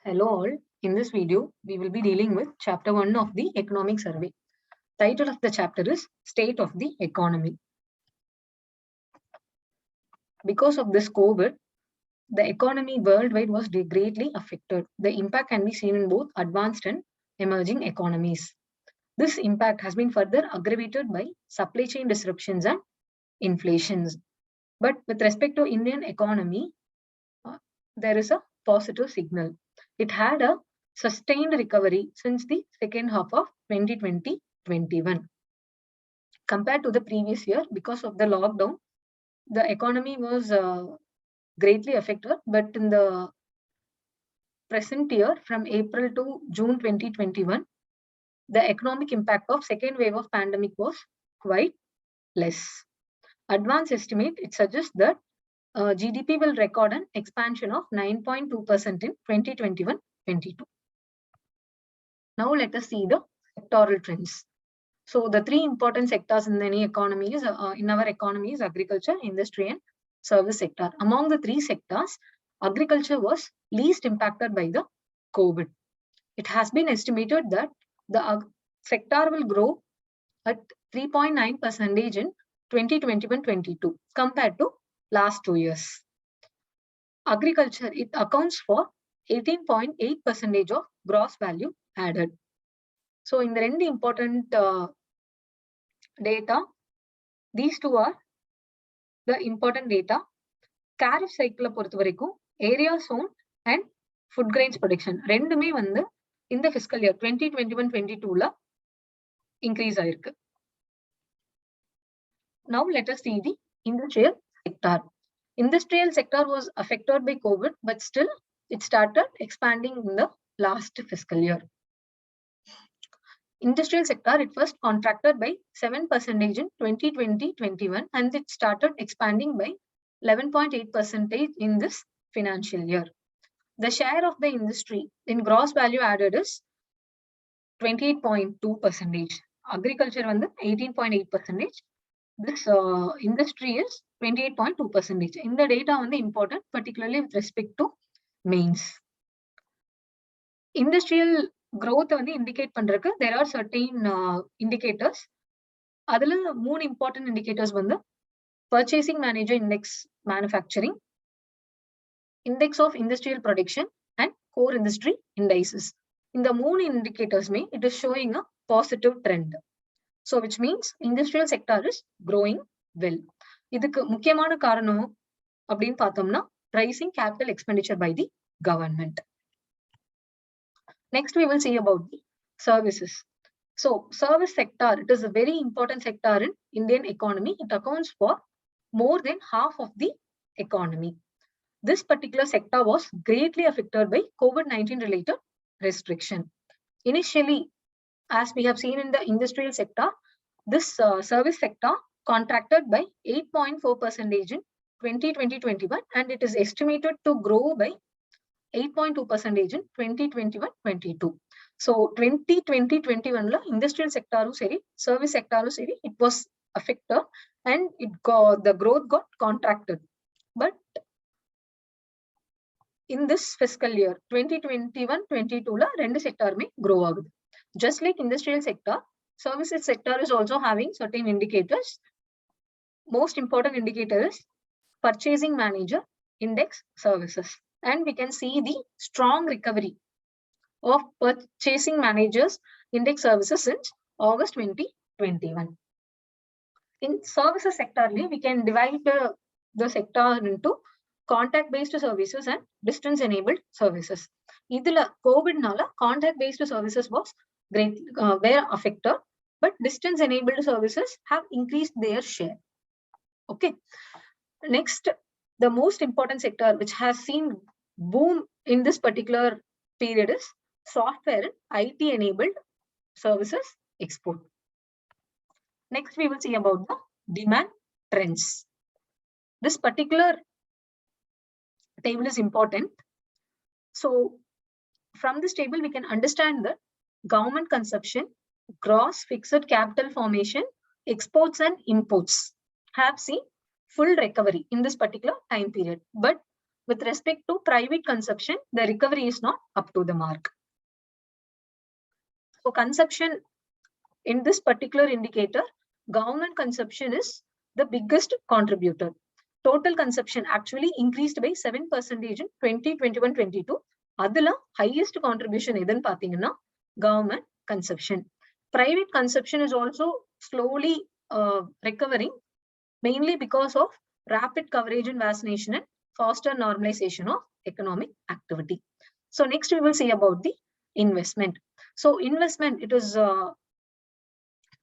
Hello all. In this video, we will be dealing with chapter 1 of the economic survey. Title of the chapter is State of the Economy. Because of this COVID, the economy worldwide was greatly affected. The impact can be seen in both advanced and emerging economies. This impact has been further aggravated by supply chain disruptions and inflations. But with respect to Indian economy, there is a positive signal. It had a sustained recovery since the second half of 2020-21. Compared to the previous year, because of the lockdown, the economy was greatly affected. But in the present year, from April to June 2021, the economic impact of second wave of pandemic was quite less. Advanced estimate, it suggests that GDP will record an expansion of 9.2% in 2021-22. Now let us see the sectoral trends. So the three important sectors in any economy is in our economy is agriculture, industry, and service sector. Among the three sectors, agriculture was least impacted by the COVID. It has been estimated that the sector will grow at 3.9% in 2021-22 compared to last 2 years. Agriculture, it accounts for 18.8% of gross value added. So in the end important data, these two are the important data. Tariff cycle பொறுத்த வரைக்கும் area zone and food grains production ரெண்டுமே வந்து இந்த fiscal year 2021-22ல increase ஆயிருக்கு. Now let us see the industrial sector. Industrial sector was affected by COVID, but still it started expanding in the last fiscal year. Industrial sector, it first contracted by 7% in 2020-21 and it started expanding by 11.8% in this financial year. The share of the industry in gross value added is 28.2%. Agriculture வந்து 18.8%. This industry is 28.2%. In the data on the important, particularly with respect to mains. Industrial growth வந்து indicate பண்றதுக்கு there are certain indicators. அதுல மூணு important indicators வந்து purchasing manager index manufacturing, index of industrial production and core industry indices. இந்த மூணு indicators may it is showing a positive trend. So which means industrial sector is growing well. இதுக்கு முக்கியமான காரணம் அப்படின்னு பார்த்தோம்னா rising capital expenditure by the government. Next we will see about the services. So service sector, it is a very important sector in Indian economy. It accounts for more than half of the economy. This particular sector was greatly affected by COVID-19 related restriction. Initially, as we have seen in the industrial sector, this service sector contracted by 8.4% in 2020-21 and it is estimated to grow by 8.2% in 2021-22. So 2020-21 la industrial sector seri, service sector seri, it was affected and the growth got contracted. But in this fiscal year 2021-22 la rendu sector may grow agudhu. Just like industrial sector, services sector is also having certain indicators. Most important indicator is purchasing manager index services. And we can see the strong recovery of purchasing managers index services since August 2021. In services sector, we can divide the sector into contact-based services and distance-enabled services. Idhula COVID-nala contact-based services was were affected, but distance-enabled services have increased their share. Okay. Next, the most important sector which has seen boom in this particular period is software and IT-enabled services export. Next, we will see about the demand trends. This particular table is important. So from this table, we can understand that government consumption, gross fixed capital formation, exports and imports have seen full recovery in this particular time period. But With respect to private consumption, the recovery is not up to the mark. So consumption in this particular indicator, government consumption is the biggest contributor. Total consumption actually increased by 7% in 2021-22. Adula highest contribution edun pathina government consumption. Private consumption is also slowly recovering, mainly because of rapid coverage in vaccination and faster normalization of economic activity. So next we will see about the investment. So investment, it is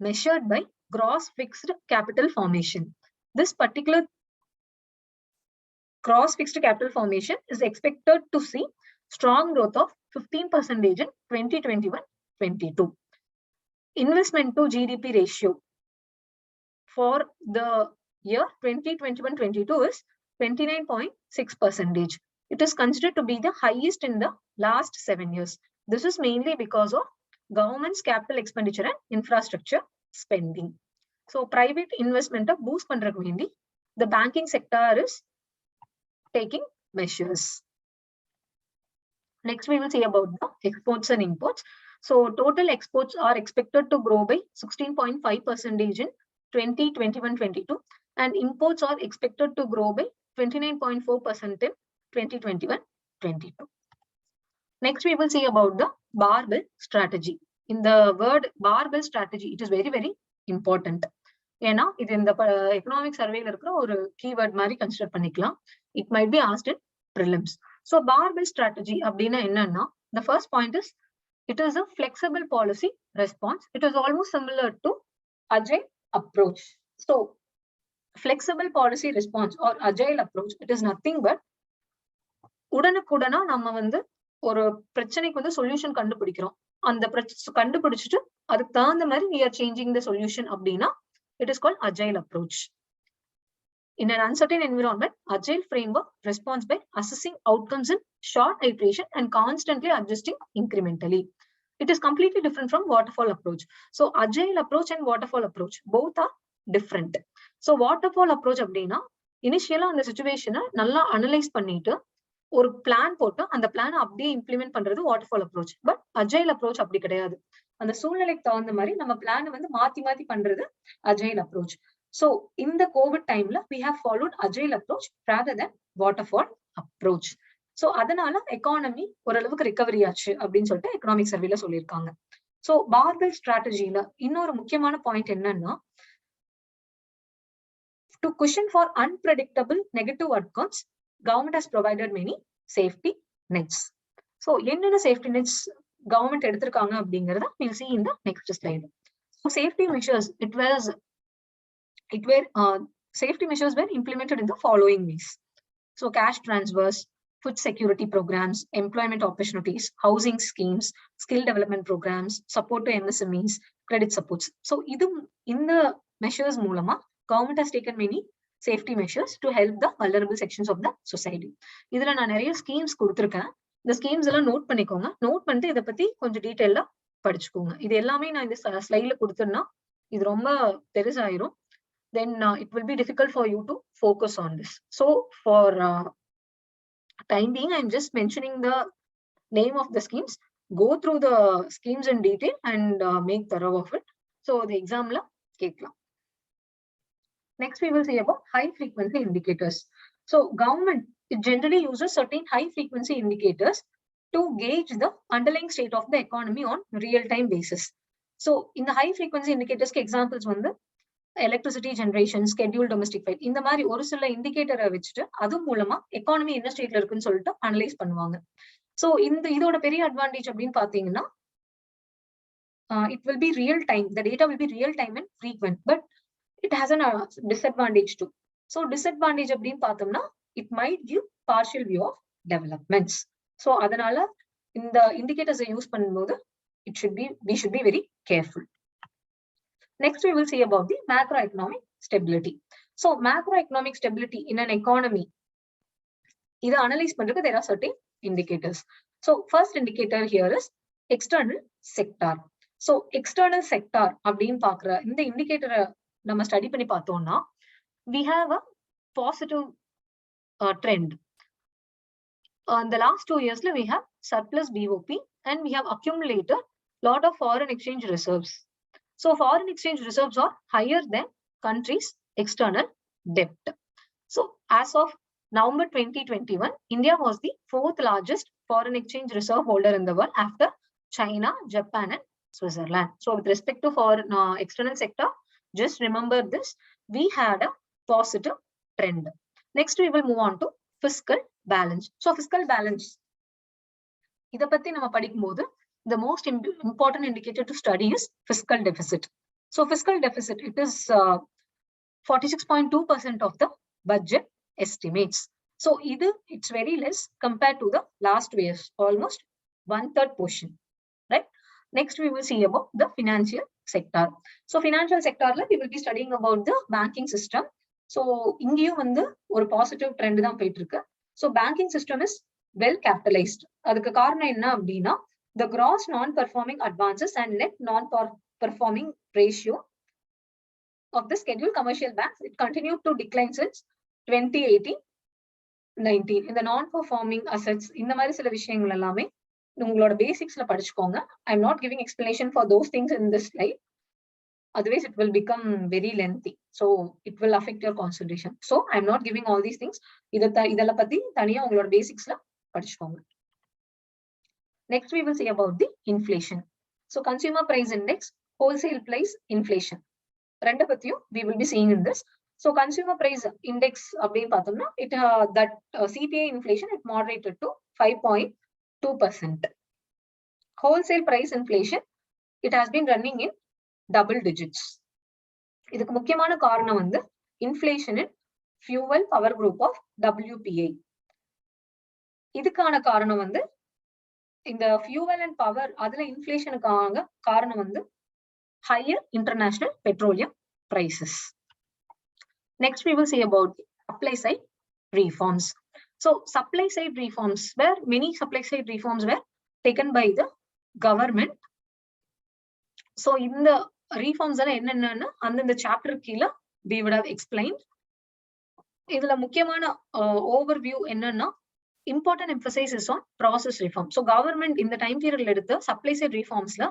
measured by gross fixed capital formation. This particular gross fixed capital formation is expected to see strong growth of 15% in 2021-22. Investment to GDP ratio for the year 2021-22 is 29.6%. It is considered to be the highest in the last 7 years. This is mainly because of government's capital expenditure and infrastructure spending. So private investment boost pandradhukku vendi the banking sector is taking measures. Next we will see about the exports and imports. So total exports are expected to grow by 16.5% in 2021-22 and imports are expected to grow by 29.4% in 2021-22. Next we will see about the barbell strategy. In the word barbell strategy, it is very, very important. ஏன்னா இது இந்த economic சர்வேல இருக்கிற ஒரு keyword மாதிரி consider பண்ணிக்கலாம். It might be asked in prelims. So barbell strategy அப்படின்னா என்னன்னா, the first point is it is a flexible policy response. It is almost similar to agile approach. So flexible policy response or agile approach, it is nothing but உடனுக்குடனா நம்ம வந்து ஒரு பிரச்சனைக்கு வந்து solution கண்டுபிடிக்கிறோம். அந்த கண்டுபிடிச்சிட்டு அதுக்கு தகுந்த மாதிரி we are changing the solution அப்படின்னா it is called agile approach. In an uncertain environment, agile framework responds by assessing outcomes in short iteration and constantly adjusting incrementally. It is completely different from waterfall approach. So agile approach and waterfall approach both are different. So waterfall approach அப்படின்னா இனிஷியலா அந்த சிச்சுவேஷனை நல்லா analyse பண்ணிட்டு ஒரு plan போட்டு அந்த plan அப்படியே implement பண்றது waterfall approach. But agile approach அப்படி கிடையாது. அந்த சூழ்நிலைக்கு தகுந்த மாதிரி நம்ம பிளான் வந்து மாத்தி மாத்தி பண்றது agile approach. So in the COVID timeல we have followed agile approach rather than waterfall approach. So அதனால எக்கானமி ஓரளவுக்கு ரிகவரி ஆச்சு அப்படின்னு சொல்லிட்டு எக்கனாமிக் சர்வேல சொல்லியிருக்காங்க. So barbell strategy-ல இன்னொரு முக்கியமான பாயிண்ட் என்னன்னா, to cushion for unpredictable negative outcomes, government has provided many safety nets. So என்னென்ன safety nets government எடுத்திருக்காங்க அப்படிங்கறத we'll see in the next slide. So safety measures, safety measures were implemented in the following ways. So cash transfers, food security programs, employment opportunities, housing schemes, skill development programs, support to MSMEs, credit supports. So in the measures மூலமா government has taken many safety measures to help the vulnerable sections of the society. இதுல நான் நிறைய schemes கொடுத்திருக்கேன். இந்த schemes எல்லாம் note பண்ணிக்கோங்க. Note பண்ணிட்டு இதை பத்தி கொஞ்சம் டீடைலா படிச்சுக்கோங்க. இது எல்லாமே நான் இந்த ஸ்லைட்ல கொடுத்தேன்னா இது ரொம்ப பெருசாயிரும். Then it will be difficult for you to focus on this. So for time being, I'm just mentioning the name of the schemes. Go through the schemes in detail and make thorough of it. So the exam la kekla. Next, we will see about high frequency indicators. So government generally uses certain high frequency indicators to gauge the underlying state of the economy on real-time basis. So in the high frequency indicators examples வந்து electricity generation, schedule domestic file, இந்த மாதிரி ஒரு சில இண்டிகேட்டரை வச்சுட்டு அது மூலமா economy என்ன ஸ்டேட்ல இருக்குன்னு சொல்லிட்டு அனலைஸ் பண்ணுவாங்க. சோ இதோட பெரிய அட்வான்டேஜ் அப்படின்னு பாத்தீங்கன்னா, it will be real time. The data will be real time and frequent, but it has a disadvantage too. So disadvantage அப்படின்னு பார்த்தோம்னா, it might give partial view of developments. So அதனால இந்த இண்டிகேட்டர்ஸை use பண்ணும்போது we should be very careful. Next, we will see about the macroeconomic stability. So macroeconomic stability in an economy, இதை analyse பண்றதுக்கு there are certain indicators. So first indicator here is external sector. So external sector அப்படின்னு பாக்குற இந்த இண்டிகேட்டரை நம்ம study பண்ணி பார்த்தோம்னா, we have a positive trend. In the last 2 years, we have surplus BOP and we have accumulated lot of foreign exchange reserves. So foreign exchange reserves are higher than countries' external debt. So as of November 2021, India was the 4th largest foreign exchange reserve holder in the world after China, Japan, and Switzerland. So with respect to foreign external sector, just remember this, we had a positive trend. Next, we will move on to fiscal balance. So fiscal balance, இத பத்தி நம்ம படிக்கும்போது the most important indicator to study is fiscal deficit. So fiscal deficit, it is 46.2% of the budget estimates. So it's very less compared to the last years, almost 1/3 portion, right? Next, we will see about the financial sector. So financial sector, we will be studying about the banking system. So இங்கேயும் வந்து ஒரு positive trend தான் போயிட்டு இருக்கு. So banking system is well capitalized. அதுக்கு காரணம் என்ன அப்படின்னா the gross non-performing advances and net non-performing ratio of the scheduled commercial banks, it continued to decline since 2018-19. இந்த non-performing assets, இந்த மாதிரி சில விஷயங்கள் எல்லாமே உங்களோட பேசிக்ஸ்ல படிச்சுக்கோங்க. I'm not giving explanation for those things in this slide. Otherwise, it will become very lengthy. So it will affect your concentration. So I'm not giving all these things. இதெல்லாம் பத்தி தனியா உங்களோட பேசிக்ஸ்ல படிச்சுக்கோங்க. Next, we will see about the inflation. So consumer price index, wholesale price inflation. ரெண்டு பத்தியும் we will be seeing in this. So consumer price index அப்படின்னு பார்த்தோம்னா that CPI inflation, it moderated to 5.2%. Wholesale price inflation, it has been running in double digits. இதுக்கு முக்கியமான காரணம் வந்து inflation in fuel power group of WPI. இதுக்கான காரணம் வந்து இந்த fuel and power, அதுல inflationக்கான காரணம் வந்து higher international petroleum prices. Next, we will see about supply side reforms. So supply side reforms, where many supply side reforms were taken by the government. So in the reforms என்னென்ன அந்த chapter கீழ we would have explained. இதுல முக்கியமான overview என்னன்னா important emphasis on process reform. So government in the time period எடுத்த supply side reformsல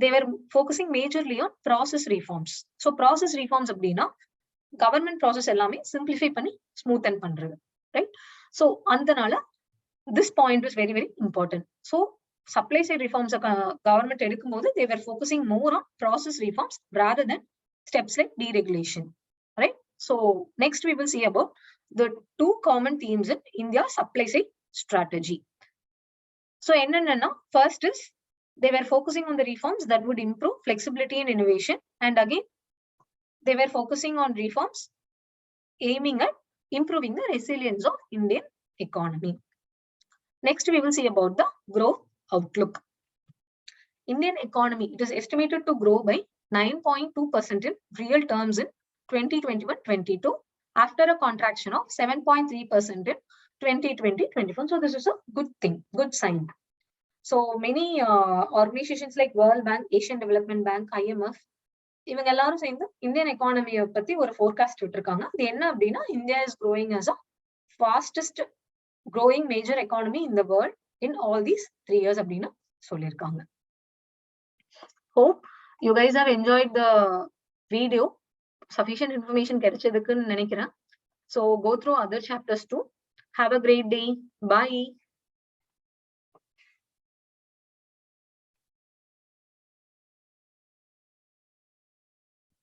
they were focusing majorly on process reforms. So process reforms அப்படின்னா government process எல்லாமே simplify பண்ணி smoothen பண்றது, right? So அதனால this point is very very important. So supply side reforms government எடுக்கும்போது they were focusing more on process reforms rather than steps like deregulation, right? So next we will see about the two common themes in India supply side strategy. So என்னன்னா first is they were focusing on the reforms that would improve flexibility and innovation, and again they were focusing on reforms aiming at improving the resilience of Indian economy. Next, we will see about the growth outlook. Indian economy, it is estimated to grow by 9.2% in real terms in 2021-22 after a contraction of 7.3% in 2020-21. So this is a good thing, good sign. So many organizations like World Bank, Asian Development Bank, IMF, இவங்க எல்லாரும் சேர்ந்து Indian எக்கானமியை பத்தி ஒரு forecast விட்டுருக்காங்க. அது என்ன அப்படின்னா India is growing as a fastest growing major economy in the world in all these 3 years அப்படின்னு சொல்லியிருக்காங்க. Hope you guys have enjoyed the video. Sufficient information கிடைச்சதுக்குன்னு நினைக்கிறேன். So go through other chapters too. Have a great day. Bye.